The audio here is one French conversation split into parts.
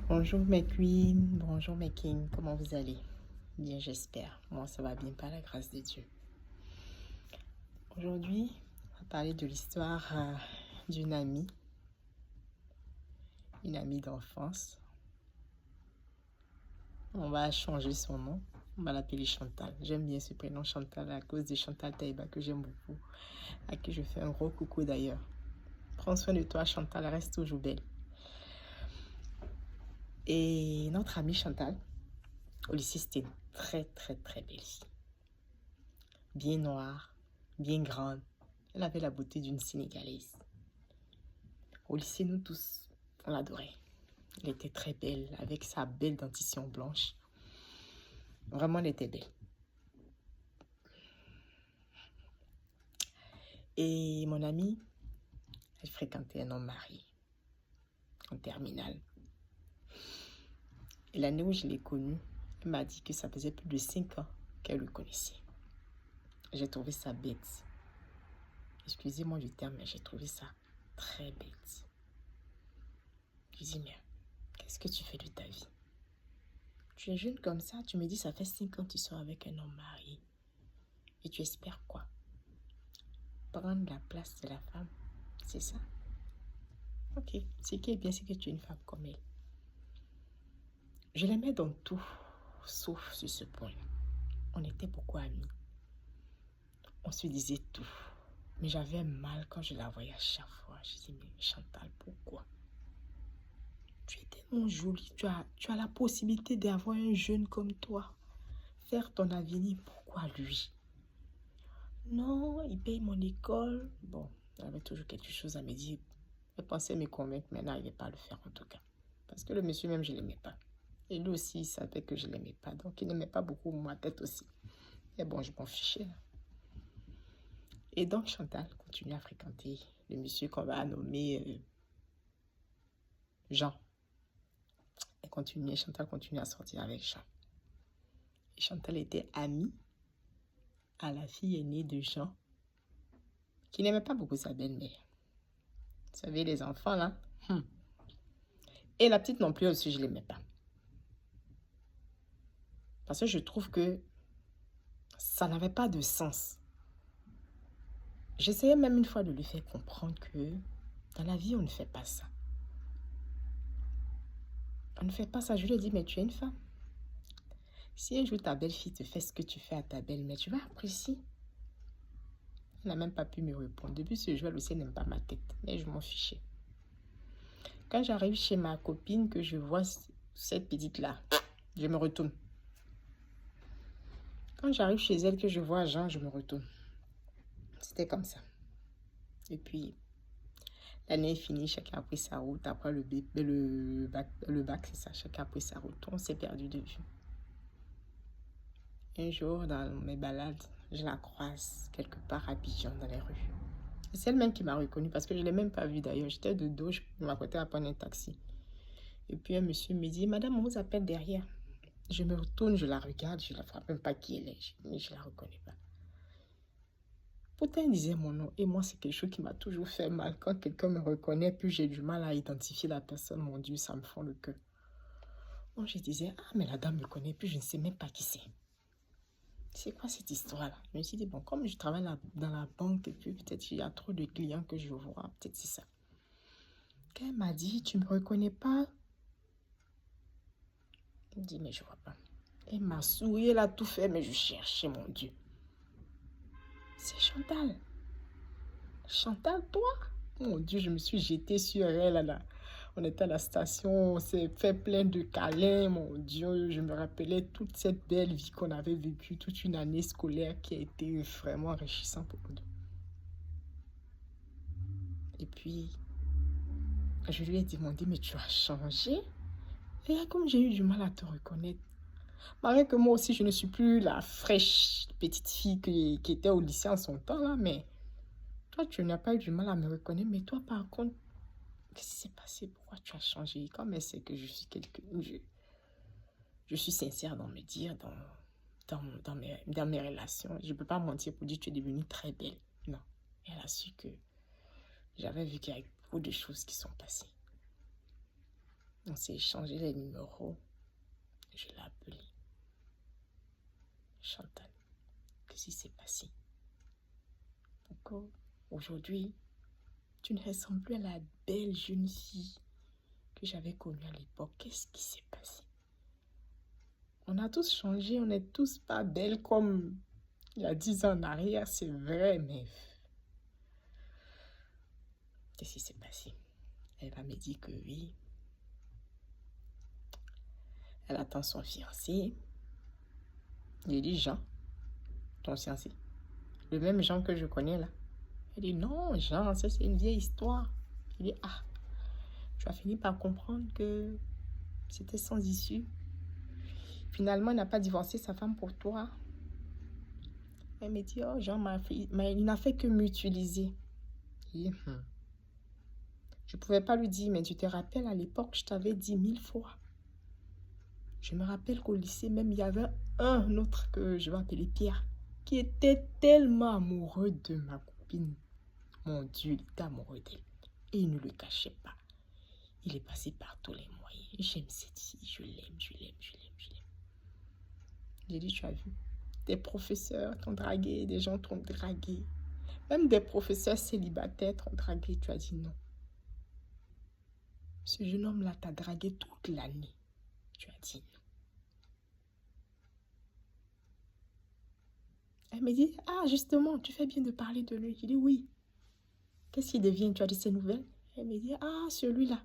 Bonjour mes queens, bonjour mes kings, comment vous allez? Bien, j'espère. Moi, ça va bien par la grâce de Dieu. Aujourd'hui, on va parler de l'histoire d'une amie, une amie d'enfance. On va changer son nom, on va l'appeler Chantal. J'aime bien ce prénom Chantal à cause de Chantal Taïba que j'aime beaucoup, à qui je fais un gros coucou d'ailleurs. Prends soin de toi Chantal, reste toujours belle. Et notre amie Chantal, au lycée, c'était une très belle fille. Bien noire, bien grande. Elle avait la beauté d'une Sénégalaise. Au lycée, nous tous, on l'adorait. Elle était très belle, avec sa belle dentition blanche. Vraiment, elle était belle. Et mon amie, elle fréquentait un homme marié, en terminale. Et l'année où je l'ai connue, elle m'a dit que ça faisait plus de 5 ans qu'elle le connaissait. J'ai trouvé ça bête. Excusez-moi du terme, mais j'ai trouvé ça très bête. Je dis, mais qu'est-ce que tu fais de ta vie? Tu es jeune comme ça, tu me dis ça fait 5 ans que tu sors avec un homme marié. Et tu espères quoi? Prendre la place de la femme, c'est ça? Ok, ce qui est bien, c'est que tu es une femme comme elle. Je l'aimais dans tout, sauf sur ce point. On était beaucoup amis. On se disait tout. Mais j'avais mal quand je la voyais à chaque fois. Je disais, mais Chantal, pourquoi? Tu es tellement jolie. Tu as la possibilité d'avoir un jeune comme toi. Faire ton avenir, pourquoi lui? Non, il paye mon école. Bon, il avait toujours quelque chose à me dire. Elle pensait me convaincre, mais elle n'arrivait pas à le faire en tout cas. Parce que le monsieur même, je ne l'aimais pas. Et lui aussi, il savait que je ne l'aimais pas. Donc, il n'aimait pas beaucoup ma tête aussi. Et bon, je m'en fichais. Et donc, Chantal continue à fréquenter le monsieur qu'on va nommer Jean. Chantal continue à sortir avec Jean. Et Chantal était amie à la fille aînée de Jean, qui n'aimait pas beaucoup sa belle-mère. Vous savez, les enfants, là. Et la petite non plus aussi, je ne l'aimais pas. Parce que je trouve que ça n'avait pas de sens. J'essayais même une fois de lui faire comprendre que dans la vie, on ne fait pas ça. On ne fait pas ça. Je lui ai dit, mais tu es une femme. Si un jour ta belle-fille te fait ce que tu fais à ta belle-mère, tu vas apprécier. Elle n'a même pas pu me répondre. Depuis ce jour, elle aussi n'aime pas ma tête. Mais je m'en fichais. Quand j'arrive chez ma copine, que je vois cette petite-là, je me retourne. Quand j'arrive chez elle, que je vois Jean, je me retourne. C'était comme ça. Et puis, l'année est finie, chacun a pris sa route. Après le bac, c'est ça, chacun a pris sa route. On s'est perdu de vue. Un jour, dans mes balades, je la croise quelque part à Abidjan, dans les rues. C'est elle-même qui m'a reconnue parce que je ne l'ai même pas vue d'ailleurs. J'étais de dos, je m'apprêtais à prendre un taxi. Et puis un monsieur me dit, Madame, on vous appelle derrière. Je me retourne, je la regarde, je ne la frappe même pas qui elle est, mais je ne la reconnais pas. Pourtant, elle disait mon nom. Et moi, c'est quelque chose qui m'a toujours fait mal. Quand quelqu'un me reconnaît, puis j'ai du mal à identifier la personne. Mon Dieu, ça me fend le cœur. Moi, je disais, ah, mais la dame me connaît, puis je ne sais même pas qui c'est. C'est quoi cette histoire-là? Je me suis dit, bon, comme je travaille dans la banque, et puis peut-être il y a trop de clients que je vois, peut-être c'est ça. Quand elle m'a dit, tu ne me reconnais pas? Je me dis, mais je ne vois pas. Elle m'a souri, elle a tout fait, mais je cherchais, mon Dieu. C'est Chantal. Chantal, toi? Mon Dieu, je me suis jetée sur elle là. On était à la station, on s'est fait plein de câlins. Mon Dieu, je me rappelais toute cette belle vie qu'on avait vécue, toute une année scolaire qui a été vraiment enrichissante pour nous deux. Et puis, je lui ai demandé, mais tu as changé? Et comme j'ai eu du mal à te reconnaître, malgré que moi aussi, je ne suis plus la fraîche petite fille qui était au lycée en son temps, là, mais toi, tu n'as pas eu du mal à me reconnaître, mais toi, par contre, qu'est-ce qui s'est passé? Pourquoi tu as changé? Comme elle sait que je suis quelqu'un, je suis sincère dans me dire, dans mes relations. Je ne peux pas mentir pour dire que tu es devenue très belle. Non. Elle a su que j'avais vu qu'il y a beaucoup de choses qui sont passées. On s'est échangé les numéros. Je l'ai appelé. Chantal, qu'est-ce qui s'est passé? Pourquoi aujourd'hui, tu ne ressembles plus à la belle jeune fille que j'avais connue à l'époque? Qu'est-ce qui s'est passé? On a tous changé, on n'est tous pas belles comme il y a 10 ans en arrière, c'est vrai, mais qu'est-ce qui s'est passé? Elle va me dire que oui, elle attend son fiancé. J'ai dit, Jean, ton fiancé, le même Jean que je connais là. Elle dit, non, Jean, ça c'est une vieille histoire. Je dis, ah, tu as fini par comprendre que c'était sans issue. Finalement, il n'a pas divorcé sa femme pour toi. Elle me dit, oh, Jean, il n'a fait que m'utiliser. Je ne pouvais pas lui dire, mais tu te rappelles, à l'époque, je t'avais dit 1000 fois. Je me rappelle qu'au lycée, même, il y avait un autre que je vais appeler Pierre, qui était tellement amoureux de ma copine. Mon Dieu, il était amoureux d'elle. Et il ne le cachait pas. Il est passé par tous les moyens. J'aime cette fille, je l'aime, je l'aime, je l'aime, je l'aime. J'ai dit, tu as vu, des professeurs t'ont dragué, des gens t'ont dragué. Même des professeurs célibataires t'ont dragué. Tu as dit non. Ce jeune homme-là t'a dragué toute l'année. Tu as dit non. Elle me dit, ah justement, tu fais bien de parler de lui. Je dis oui. Qu'est-ce qu'il devient? Tu as dit ses nouvelles? Elle me dit, ah celui-là.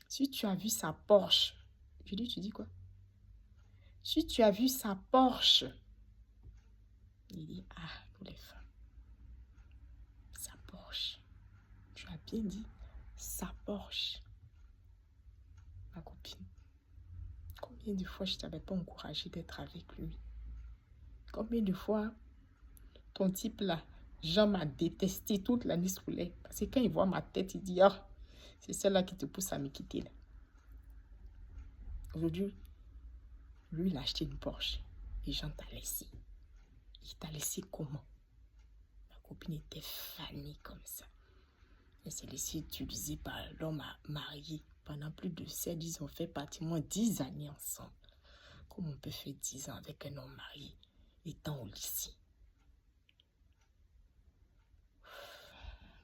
Si tu as vu sa Porsche. Je dis, tu dis quoi? Si tu as vu sa Porsche. Il dit, ah, pour les femmes. Sa Porsche. Tu as bien dit, sa Porsche. Ma copine. Combien de fois je ne t'avais pas encouragé d'être avec lui? Combien de fois ton type là, Jean m'a détesté toute l'année scolaire. Parce que quand il voit ma tête, il dit, oh, c'est celle-là qui te pousse à me quitter là. Aujourd'hui, lui, il a acheté une Porsche. Et Jean t'a laissé. Il t'a laissé comment? Ma copine était fanée comme ça. Elle s'est laissée utiliser par l'homme marié. Pendant plus de 7 ans, ils ont fait pratiquement 10 années ensemble. Comment on peut faire 10 ans avec un homme marié étant au lycée?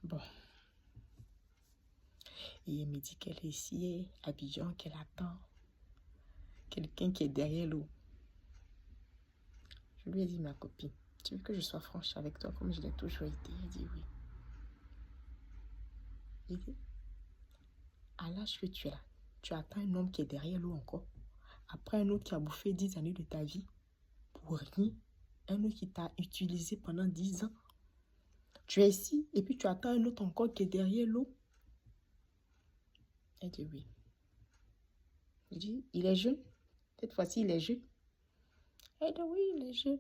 Bon. Et elle me dit qu'elle est ici, à Abidjan, qu'elle attend quelqu'un qui est derrière l'eau. Je lui ai dit, ma copine, tu veux que je sois franche avec toi comme je l'ai toujours été? Elle dit oui. J'ai dit, à l'âge que tu es là, tu attends un homme qui est derrière l'eau encore. Après un autre qui a bouffé 10 années de ta vie pour rien. Un autre qui t'a utilisé pendant 10 ans. Tu es ici et puis tu attends un autre encore qui est derrière l'eau. Elle dit oui. Je dis, il est jeune. Cette fois-ci, il est jeune. Elle dit oui, il est jeune.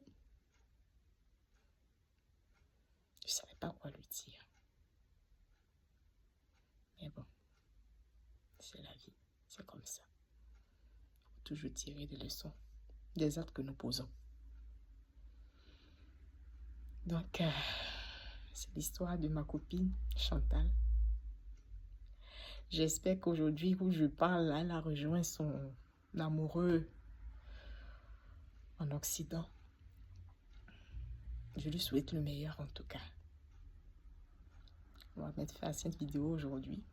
Je ne savais pas quoi lui dire. Mais bon, c'est la vie. C'est comme ça. Il faut toujours tirer des leçons des actes que nous posons. Donc, c'est l'histoire de ma copine Chantal. J'espère qu'aujourd'hui, où je parle, elle a rejoint son amoureux en Occident. Je lui souhaite le meilleur en tout cas. On va mettre fin à cette vidéo aujourd'hui.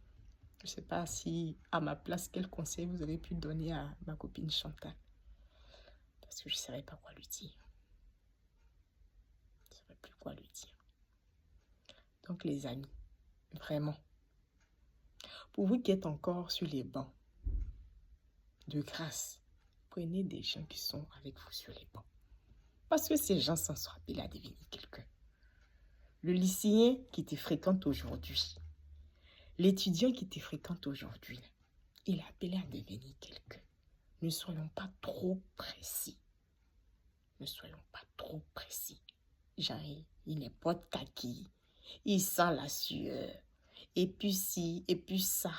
Je ne sais pas si, à ma place, quel conseil vous avez pu donner à ma copine Chantal. Parce que je ne saurais pas quoi lui dire. Je ne saurais plus quoi lui dire. Donc les amis, vraiment, pour vous qui êtes encore sur les bancs, de grâce, prenez des gens qui sont avec vous sur les bancs. Parce que ces gens s'en sont appelés à devenir quelqu'un. Le lycéen qui te fréquente aujourd'hui, l'étudiant qui te fréquente aujourd'hui, il est appelé à devenir quelqu'un. Ne soyons pas trop précis. Ne soyons pas trop précis. Genre, il n'est pas de kaki. Il sent la sueur. Et puis ci, et puis ça.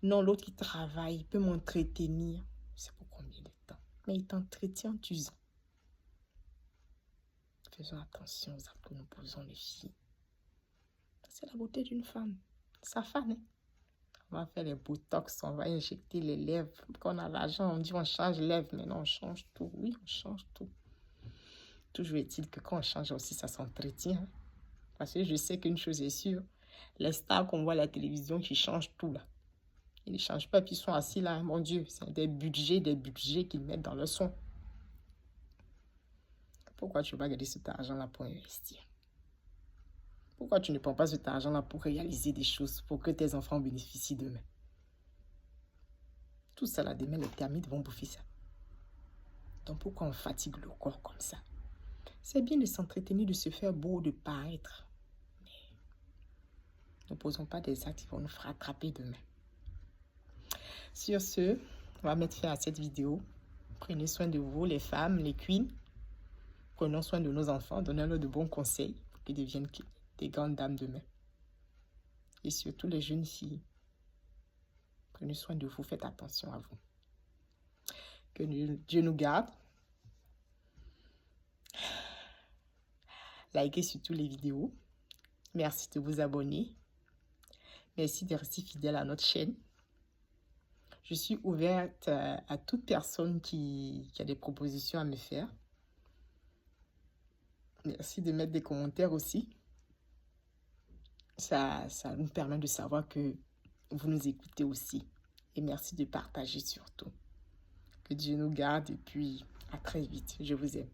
Non, l'autre qui travaille, il peut m'entretenir. C'est pour combien de temps? Mais il t'entretient, tu sais. Faisons attention aux actes que nous posons les filles. C'est la beauté d'une femme. Sa femme, hein? On va faire les botox, on va injecter les lèvres. Quand on a l'argent, on dit on change les lèvres. Mais non, on change tout. Oui, on change tout. Toujours est-il que quand on change aussi, ça s'entretient. Parce que je sais qu'une chose est sûre, les stars qu'on voit à la télévision qui changent tout là. Ils ne changent pas, puis ils sont assis là, mon Dieu, c'est des budgets qu'ils mettent dans le son. Pourquoi tu vas garder cet argent-là pour investir? Pourquoi tu ne prends pas cet argent-là pour réaliser des choses, pour que tes enfants bénéficient demain? Tout ça là, demain, les termites vont bouffer ça. Donc pourquoi on fatigue le corps comme ça? C'est bien de s'entretenir, de se faire beau, de paraître. Mais ne posons pas des actes qui vont nous rattraper demain. Sur ce, on va mettre fin à cette vidéo. Prenez soin de vous, les femmes, les queens. Prenons soin de nos enfants, donnons-leur de bons conseils pour qu'ils deviennent des grandes dames demain. Et surtout les jeunes filles, prenez soin de vous, faites attention à vous. Que Dieu nous garde. Likez surtout les vidéos. Merci de vous abonner. Merci de rester fidèle à notre chaîne. Je suis ouverte à toute personne qui a des propositions à me faire. Merci de mettre des commentaires aussi. Ça nous permet de savoir que vous nous écoutez aussi. Et merci de partager surtout. Que Dieu nous garde et puis à très vite. Je vous aime.